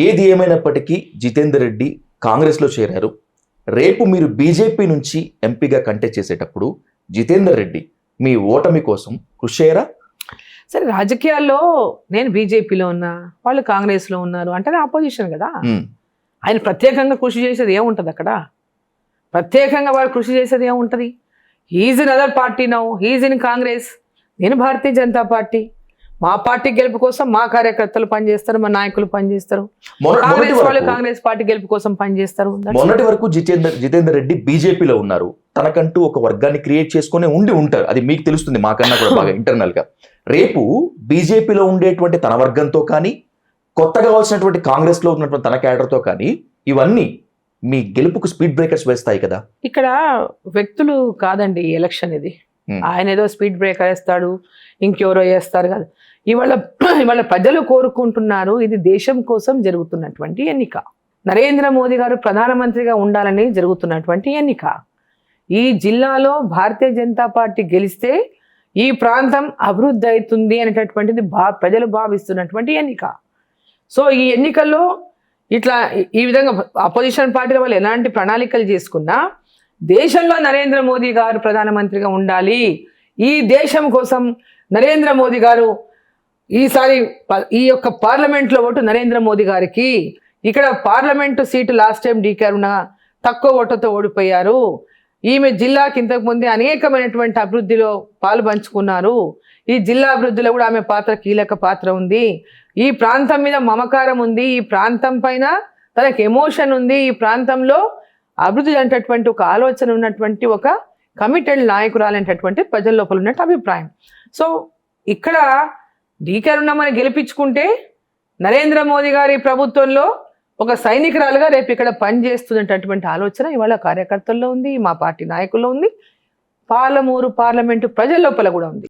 ఏది ఏమైనప్పటికీ జితేందర్ రెడ్డి కాంగ్రెస్లో చేరారు. రేపు మీరు బీజేపీ నుంచి ఎంపీగా కంటెస్ట్ చేసేటప్పుడు జితేందర్ రెడ్డి మీ ఓటమి కోసం కృషి చేయరా? సరే, రాజకీయాల్లో నేను బీజేపీలో ఉన్నా, వాళ్ళు కాంగ్రెస్లో ఉన్నారు అంటే ఆపోజిషన్ కదా. ఆయన ప్రత్యేకంగా కృషి చేసేది ఏముంటుంది అక్కడ? ప్రత్యేకంగా వాడు కృషి చేసేది ఏముంటుంది? He's in other party now, he's in Congress, నేను భారతీయ జనతా పార్టీ. మా పార్టీ గెలుపు కోసం మా కార్యకర్తలు పనిచేస్తారు, మా నాయకులు పనిచేస్తారు, కాంగ్రెస్ వాళ్ళు కాంగ్రెస్ పార్టీ గెలుపు కోసం పనిచేస్తారు. మొన్నటి వరకు జితేందర్ రెడ్డి బీజేపీలో ఉన్నారు, తనకంటూ ఒక వర్గాన్ని క్రియేట్ చేసుకుని ఉంటారు. అది మీకు తెలుస్తుంది, మాకన్నా కూడా బాగా ఇంటర్నల్ గా. రేపు బీజేపీలో ఉండేటువంటి తన వర్గంతో కానీ, కొత్తగా వచ్చినటువంటి కాంగ్రెస్ లో ఉన్నటువంటి తన క్యాడర్తో కానీ, ఇవన్నీ మీ గెలుపుకు స్పీడ్ బ్రేకర్స్ వేస్తాయి కదా. ఇక్కడ వ్యక్తులు కాదండి ఎలక్షన్ ఇది. ఆయన ఏదో స్పీడ్ బ్రేకర్ వేస్తాడు, ఇంకెవరో వేస్తారు కదా. ఇవాళ ప్రజలు కోరుకుంటున్నారు, ఇది దేశం కోసం జరుగుతున్నటువంటి ఎన్నిక. నరేంద్ర మోదీ గారు ప్రధానమంత్రిగా ఉండాలని జరుగుతున్నటువంటి ఎన్నిక. ఈ జిల్లాలో భారతీయ జనతా పార్టీ గెలిస్తే ఈ ప్రాంతం అభివృద్ధి అవుతుంది అనేటటువంటిది ప్రజలు భావిస్తున్నటువంటి ఎన్నిక. సో ఈ ఎన్నికల్లో ఇట్లా ఈ విధంగా అపోజిషన్ పార్టీల వాళ్ళు ఎలాంటి ప్రణాళికలు చేసుకున్నా, దేశంలో నరేంద్ర మోదీ గారు ప్రధానమంత్రిగా ఉండాలి, ఈ దేశం కోసం నరేంద్ర మోదీ గారు ఈసారి ఈ యొక్క పార్లమెంట్లో ఓటు నరేంద్ర మోదీ గారికి. ఇక్కడ parliament seat last time DK Aruna తక్కువ ఓటుతో ఓడిపోయారు. ఈమె జిల్లాకి ఇంతకుముందే అనేకమైనటువంటి అభివృద్ధిలో పాలు పంచుకున్నారు. ఈ జిల్లా అభివృద్ధిలో కూడా ఆమె కీలక పాత్ర ఉంది. ఈ ప్రాంతం మీద మమకారం ఉంది, ఈ ప్రాంతం పైన తనకు ఎమోషన్ ఉంది, ఈ ప్రాంతంలో అభివృద్ధి అనేటటువంటి ఒక ఆలోచన ఉన్నటువంటి ఒక కమిటెడ్ నాయకురాలనేటటువంటి ప్రజల లోపల ఉన్నట్టు అభిప్రాయం. సో ఇక్కడ డీకే అరుణమ్మని గెలిపించుకుంటే నరేంద్ర మోదీ గారి ప్రభుత్వంలో ఒక సైనికురాలుగా రేపు ఇక్కడ పనిచేస్తున్నటువంటి ఆలోచన ఇవాళ కార్యకర్తల్లో ఉంది, మా పార్టీ నాయకుల్లో ఉంది, పాలమూరు పార్లమెంటు ప్రజల లోపల కూడా ఉంది.